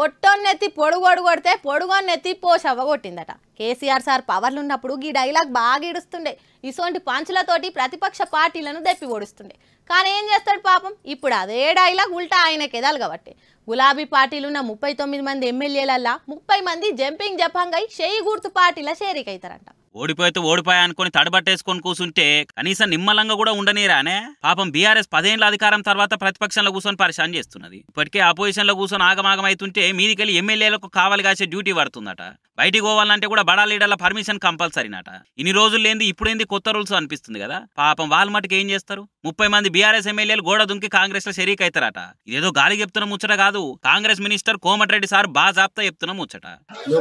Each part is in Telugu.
పొట్టొన్నెత్తి పొడుగొడు కొడితే పొడుగొన్నెత్తి పోషవ్వ కొట్టిందట. కేసీఆర్ సార్ పవర్లు ఉన్నప్పుడు ఈ డైలాగ్ బాగా ఇడుస్తుండే. ఇసోంటి పంచులతోటి ప్రతిపక్ష పార్టీలను దెప్పి ఓడిస్తుండే. కానీ ఏం చేస్తాడు పాపం, ఇప్పుడు అదే డైలాగ్ ఉల్టా ఆయనకే తలగబట్టే. గులాబీ పార్టీలున్న 39 మంది ఎమ్మెల్యేలల్లా 30 మంది జంపింగ్ జపంగై షెయి గుర్తు పార్టీల షేరికైతారంట. ఓడిపోతే ఓడిపోయా అనుకుని తడబట్టేసుకొని కూర్చుంటే కనీసం నిమ్మలంగా కూడా ఉండనీరానే. పాపం బీఆర్ఎస్ 10 ఏళ్ల అధికారం తర్వాత ప్రతిపక్షంలో కూర్చొని పరిశాన్ చేస్తున్నది. ఇప్పటికే అపోజిషన్ లో కూర్చొని ఆగమాగం అవుతుంటే మీదికెళ్ళి ఎమ్మెల్యేలకు కావాలి కాసే డ్యూటీ పడుతుందట. బయటికి పోవాలంటే కూడా బడా లీడర్ల పర్మిషన్ కంపల్సరీనట. ఇన్ని రోజులు లేని ఇప్పుడేంది కొత్త రూల్స్ అనిపిస్తుంది కదా. పాపం వాళ్ళ మటుకు ఏం చేస్తారు, 30 మంది బీఆర్ఎస్ ఎమ్మెల్యేలు గోడ దుంకి కాంగ్రెస్ లో షరీక్ అవుతారట. ఇదేదో గాలి చెప్తున్న ముచ్చట కాదు. కాంగ్రెస్ మినిస్టర్ కోమటిరెడ్డి సార్ బాజాప్తా చెప్తున్న ముచ్చట.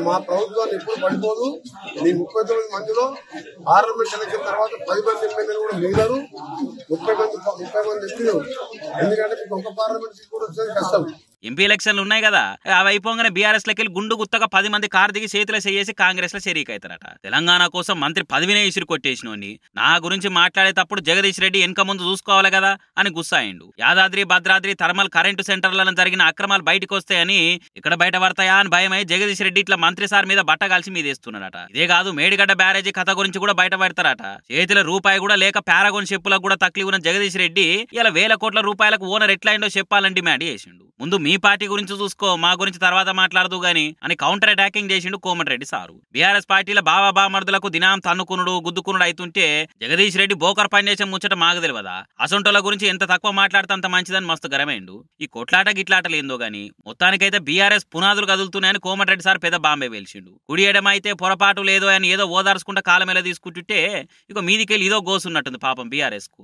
మా ప్రభుత్వాన్ని ఎప్పుడు పడిపోదు. ఈ 39 మందిలో పార్లమెంట్ ఎలక్షన్ తర్వాత 10 మంది ఎమ్మెల్యేలు కూడా మిగిలారు. 30 మంది ఎమ్మెల్యేలు. ఎందుకంటే మీకు ఒక పార్లమెంట్ సీట్ కూడా వచ్చేది కష్టం. ఎంపీ ఎలక్షన్లు ఉన్నాయి కదా, అవి అయిపోగానే బీఆర్ఎస్ లకి గుండు గుత్తగా 10 మంది కార్దికి చేతిలో చేసి కాంగ్రెస్ లో షరీక్ అవుతారట. తెలంగాణ కోసం మంత్రి పదవినే ఇసురు కొట్టేసినోని నా గురించి మాట్లాడేటప్పుడు జగదీష్ రెడ్డి వెనక ముందు చూసుకోవాలి కదా అని గుస్సాయిండు. యాదాద్రి భద్రాద్రి థర్మల్ కరెంటు సెంటర్లను జరిగిన అక్రమాలు బయటకు వస్తాయని, ఇక్కడ బయట పడతాయా అని భయమై జగదీష్ రెడ్డి ఇట్లా మంత్రి సార్ మీద బట్ట కలిసి మీదేస్తున్నాడట. ఇదే కాదు, మేడిగడ్డ బ్యారేజీ కథ గురించి కూడా బయట పెడతారట. చేతిలో రూపాయి కూడా లేక పారాగోన్ చెప్పులకు కూడా తక్లి ఉన్న జగదీష్ రెడ్డి ఇలా వేల కోట్ల రూపాయలకు ఓనర్ ఎట్లయిండో చెప్పాలని డిమాండ్ చేసిండు. ముందు మీ పార్టీ గురించి చూసుకో, మా గురించి తర్వాత మాట్లాడదు గాని అని కౌంటర్ అటాకింగ్ చేసిండు కోమటిరెడ్డి సారు. బీఆర్ఎస్ పార్టీల బామర్దులకు దినాం తన్నుకునుడు గుద్దుకునుడు అవుతుంటే జగదీష్ రెడ్డి బోకర్ పనిచేసే ముచ్చట మాకు తెలియదా. అసొంటోల గురించి ఎంత తక్కువ మాట్లాడితే అంత మంచిదని మస్తు గరమైండు. ఈ కొట్లాట గిట్లాటలు ఏందో గాని మొత్తానికైతే బీఆర్ఎస్ పునాదులు కదులుతున్నాయని కోమటిరెడ్డి సార్ పెద్ద బాంబే వెలిసిండు. కుడి ఎడమైతే పొరపాటు లేదో అని ఏదో ఓదార్చుకుంటే కాలం ఎలా తీసుకుంటుంటే ఇక మీదికెళ్ళి ఇదో గోసున్నట్టుంది పాపం బీఆర్ఎస్ కు.